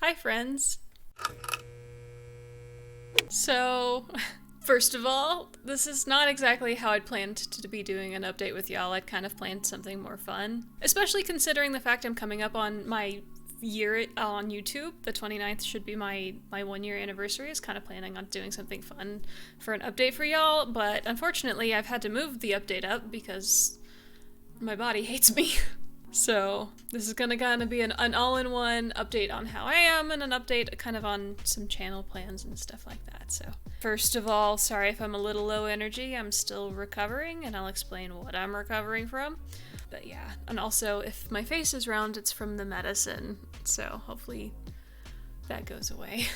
Hi, friends. So, first of all, this is not exactly how I'd planned to be doing an update with y'all. I'd kind of planned something more fun, especially considering the fact I'm coming up on my year on YouTube. The 29th should be my 1 year anniversary. I was kind of planning on doing something fun for an update for y'all, but unfortunately I've had to move the update up because my body hates me. So this is gonna be an all-in-one update on how I am and an update kind of on some channel plans and stuff like that. So first of all, sorry if I'm a little low energy. I'm still recovering, and I'll explain what I'm recovering from. But yeah, and also if my face is round, it's from the medicine. So hopefully that goes away.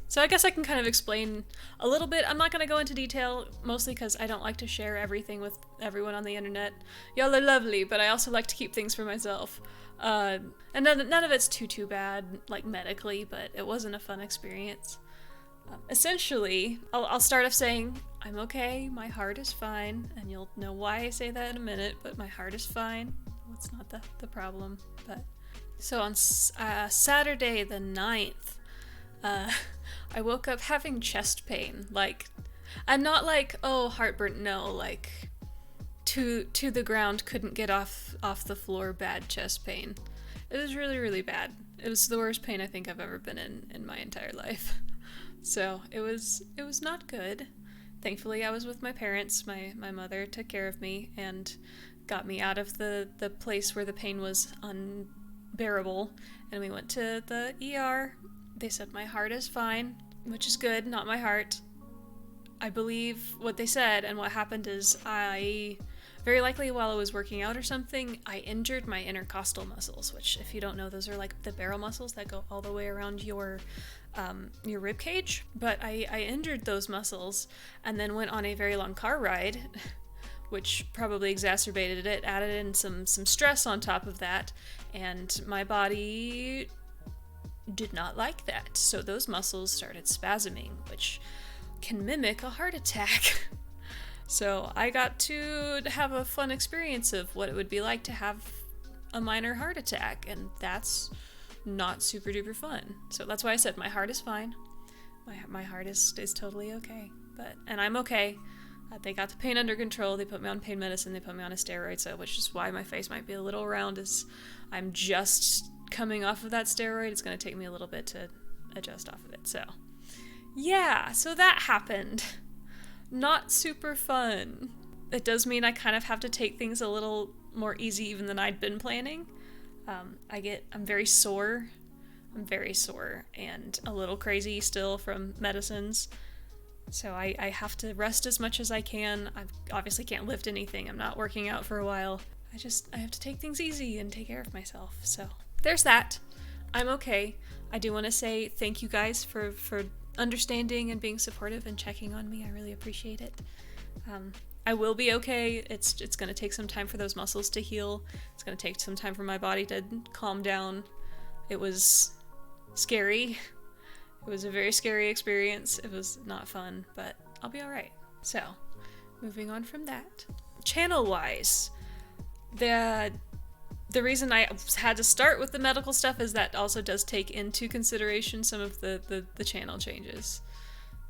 So I guess I can kind of explain a little bit. I'm not going to go into detail, mostly because I don't like to share everything with everyone on the internet. Y'all are lovely, but I also like to keep things for myself. And none of it's too bad, like medically, but it wasn't a fun experience. Essentially, I'll start off saying, I'm okay, my heart is fine, and you'll know why I say that in a minute, but my heart is fine. That's not the problem. But so on Saturday the 9th, I woke up having chest pain, and not like, oh, heartburn, no, like, to the ground, couldn't get off the floor, bad chest pain. It was really, really bad. It was the worst pain I think I've ever been in my entire life. So it was not good. Thankfully, I was with my parents. My mother took care of me and got me out of the place where the pain was unbearable, and we went to the ER. They said my heart is fine, which is good, not my heart. I believe what they said, and what happened is I, very likely while I was working out or something, I injured my intercostal muscles, which, if you don't know, those are like the barrel muscles that go all the way around your rib cage. But I injured those muscles and then went on a very long car ride, which probably exacerbated it, added in some stress on top of that, and my body did not like that. So those muscles started spasming, which can mimic a heart attack. So I got to have a fun experience of what it would be like to have a minor heart attack, and that's not super duper fun. So that's why I said my heart is fine. My heart is totally okay. And I'm okay. They got the pain under control. They put me on pain medicine. They put me on a steroid, so which is why my face might be a little round, is I'm just coming off of that steroid. It's going to take me a little bit to adjust off of it. So yeah, so that happened. Not super fun. It does mean I kind of have to take things a little more easy even than I'd been planning. I'm very sore. I'm very sore and a little crazy still from medicines. So I have to rest as much as I can. I obviously can't lift anything. I'm not working out for a while. I have to take things easy and take care of myself. So there's that. I'm okay. I do want to say thank you guys for understanding and being supportive and checking on me. I really appreciate it. I will be okay. It's going to take some time for those muscles to heal. It's going to take some time for my body to calm down. It was scary. It was a very scary experience. It was not fun, but I'll be alright. So, moving on from that. Channel-wise, the reason I had to start with the medical stuff is that also does take into consideration some of the channel changes.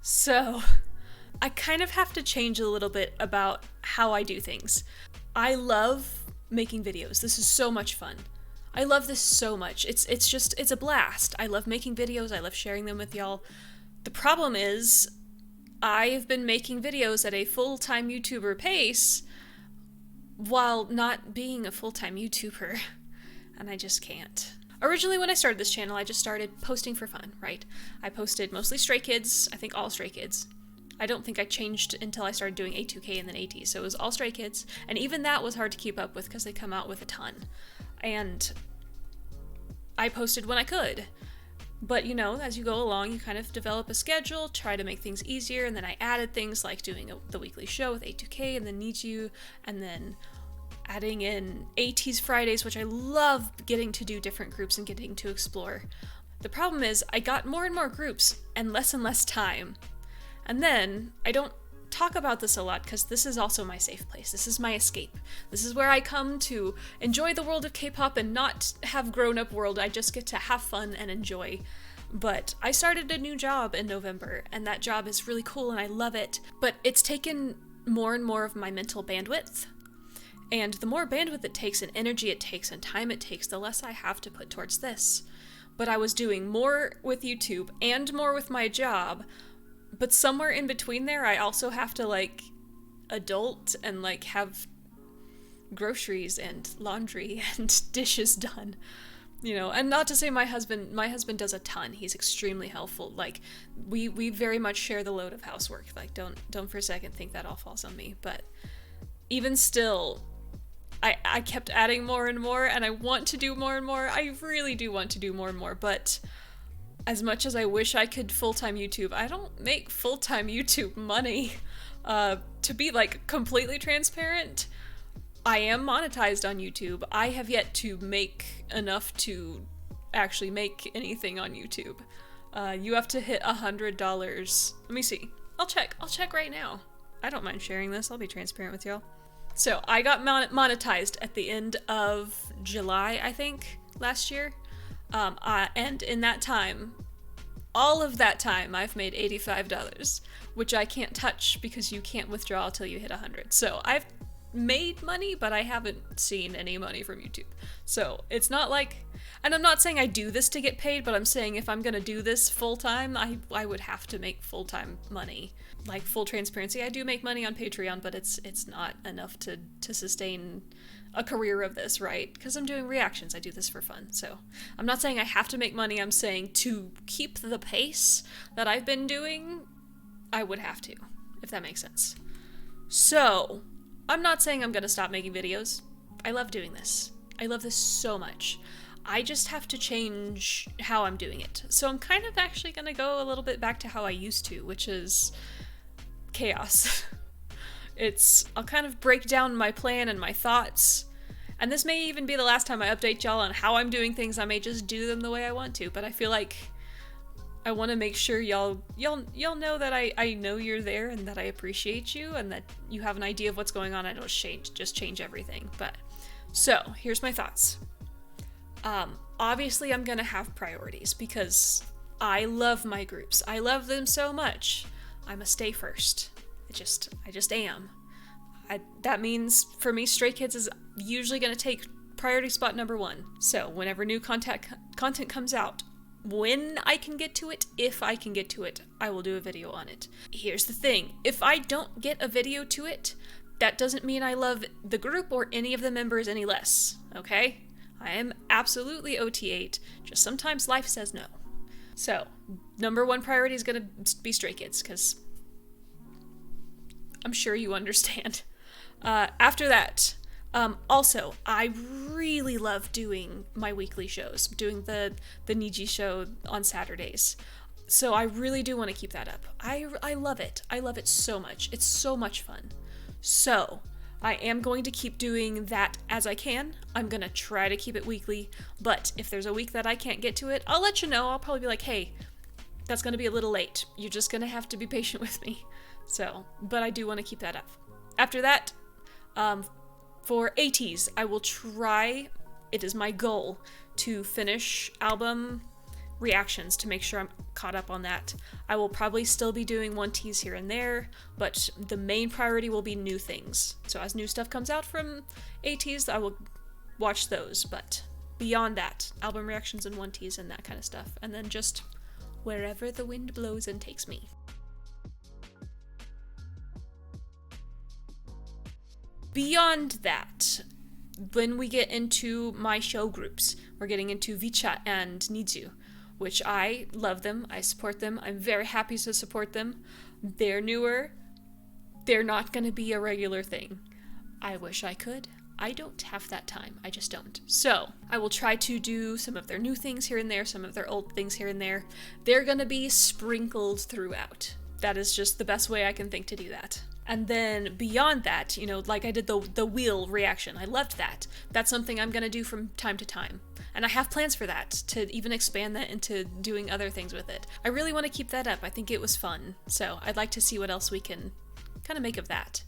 So, I kind of have to change a little bit about how I do things. I love making videos. This is so much fun. I love this so much. It's a blast. I love making videos. I love sharing them with y'all. The problem is, I've been making videos at a full-time YouTuber pace while not being a full-time YouTuber, and I just can't. Originally, when I started this channel, I just started posting for fun, right? I posted mostly Stray Kids, I think all Stray Kids. I don't think I changed until I started doing A2K and then AT, so it was all Stray Kids, and even that was hard to keep up with because they come out with a ton. And I posted when I could. But, you know, as you go along, you kind of develop a schedule, try to make things easier, and then I added things like doing the weekly show with A2K and then Need You, and then adding in AT's Fridays, which I love getting to do different groups and getting to explore. The problem is, I got more and more groups and less time. And then, I don't talk about this a lot because this is also my safe place. This is my escape. This is where I come to enjoy the world of K-pop and not have grown-up world. I just get to have fun and enjoy But I started a new job in November, and that job is really cool and I love it, but it's taken more and more of my mental bandwidth. And the more bandwidth it takes and energy it takes and time it takes, the less I have to put towards this. But I was doing more with YouTube and more with my job, but somewhere in between there, I also have to like adult and like have groceries and laundry and dishes done. You know, and not to say my husband does a ton. He's extremely helpful. Like we very much share the load of housework. Like don't for a second think that all falls on me. But even still, I kept adding more and more, and I want to do more and more. I really do want to do more and more, but as much as I wish I could full-time YouTube, I don't make full-time YouTube money. To be like completely transparent, I am monetized on YouTube. I have yet to make enough to actually make anything on YouTube. You have to hit $100. Let me see. I'll check right now. I don't mind sharing this. I'll be transparent with y'all. So I got monetized at the end of July, I think, last year. And in that time, all of that time, I've made $85, which I can't touch because you can't withdraw until you hit 100. So I've made money, but I haven't seen any money from YouTube. So it's not like, and I'm not saying I do this to get paid, but I'm saying if I'm gonna do this full-time, I would have to make full-time money. Like, full transparency, I do make money on Patreon, but it's not enough to sustain a career of this, right? Because I'm doing reactions, I do this for fun. So I'm not saying I have to make money, I'm saying to keep the pace that I've been doing, I would have to, if that makes sense. So I'm not saying I'm gonna stop making videos. I love doing this. I love this so much. I just have to change how I'm doing it. So I'm kind of actually gonna go a little bit back to how I used to, which is chaos. I'll kind of break down my plan and my thoughts, and this may even be the last time I update y'all on how I'm doing things. I may just do them the way I want to, but I feel like I want to make sure y'all know that I know you're there and that I appreciate you and that you have an idea of what's going on. I don't just change everything. But so here's my thoughts. Obviously I'm gonna have priorities because I love my groups. I love them so much. I must stay first. I just am. That means for me, Stray Kids is usually gonna take priority spot number 1. So whenever new content comes out, when I can get to it, if I can get to it, I will do a video on it. Here's the thing, if I don't get a video to it, that doesn't mean I love the group or any of the members any less, okay? I am absolutely OT8, just sometimes life says no. So, number 1 priority is gonna be Stray Kids, because I'm sure you understand. After that, also, I really love doing my weekly shows, doing the Niji show on Saturdays. So I really do want to keep that up. I love it. I love it so much. It's so much fun. So I am going to keep doing that as I can. I'm going to try to keep it weekly, but if there's a week that I can't get to it, I'll let you know. I'll probably be like, hey, that's going to be a little late. You're just going to have to be patient with me. So, but I do want to keep that up. After that, for ATs, I will try, it is my goal, to finish album reactions to make sure I'm caught up on that. I will probably still be doing 1Ts here and there, but the main priority will be new things. So as new stuff comes out from ATs, I will watch those, but beyond that, album reactions and 1Ts and that kind of stuff, and then just wherever the wind blows and takes me. Beyond that, when we get into my show groups, we're getting into Vicha and Nizu, which I love them, I support them, I'm very happy to support them. They're newer, they're not going to be a regular thing. I wish I could. I don't have that time, I just don't. So, I will try to do some of their new things here and there, some of their old things here and there. They're going to be sprinkled throughout. That is just the best way I can think to do that. And then beyond that, you know, like I did the wheel reaction. I loved that. That's something I'm going to do from time to time. And I have plans for that, to even expand that into doing other things with it. I really want to keep that up. I think it was fun. So I'd like to see what else we can kind of make of that.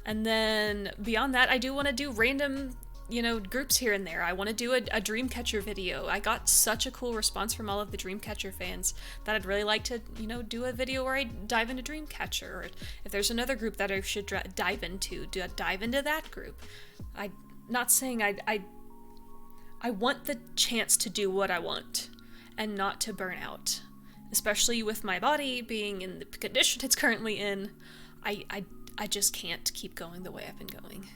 And then beyond that, I do want to do random groups here and there. I want to do a Dreamcatcher video. I got such a cool response from all of the Dreamcatcher fans that I'd really like to, do a video where I dive into Dreamcatcher. Or if there's another group that I should dive into, dive into that group. I'm not saying I want the chance to do what I want and not to burn out. Especially with my body being in the condition it's currently in, I just can't keep going the way I've been going.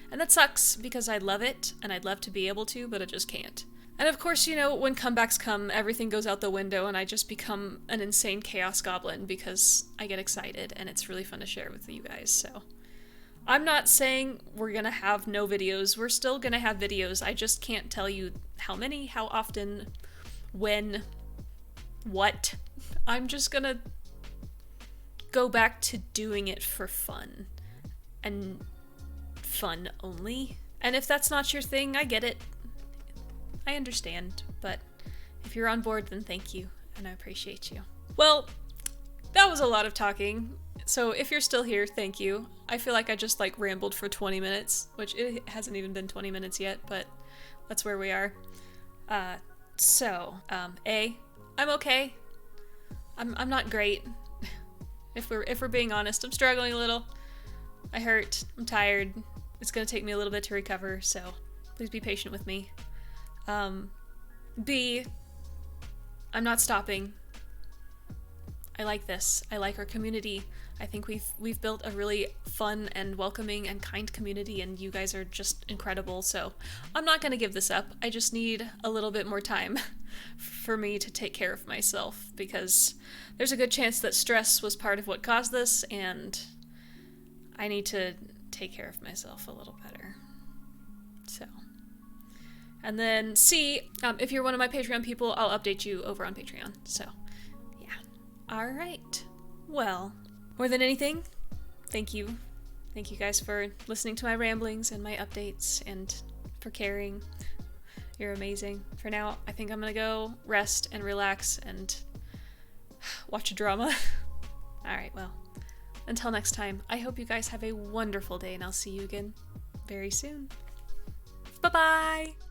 And that sucks because I love it and I'd love to be able to, but I just can't. And of course, when comebacks come, everything goes out the window and I just become an insane chaos goblin because I get excited and it's really fun to share with you guys. So I'm not saying we're gonna have no videos. We're still gonna have videos. I just can't tell you how many, how often, when, what. I'm just gonna go back to doing it for fun and fun only. And if that's not your thing, I get it. I understand, but if you're on board, then thank you, and I appreciate you. Well, that was a lot of talking, so if you're still here, thank you. I feel like I just rambled for 20 minutes, which it hasn't even been 20 minutes yet, but that's where we are. I'm okay. I'm not great. If we're being honest, I'm struggling a little. I hurt. I'm tired. It's gonna take me a little bit to recover, so please be patient with me. B, I'm not stopping. I like this. I like our community. I think we've built a really fun and welcoming and kind community, and you guys are just incredible, so I'm not gonna give this up. I just need a little bit more time for me to take care of myself, because there's a good chance that stress was part of what caused this, and I need to take care of myself a little better. So, and then C, if you're one of my Patreon people, I'll update you over on Patreon. So, yeah. All right. Well, more than anything, thank you. Thank you guys for listening to my ramblings and my updates and for caring. You're amazing. For now, I think I'm gonna go rest and relax and watch a drama. All right, well. Until next time, I hope you guys have a wonderful day, and I'll see you again very soon. Bye-bye!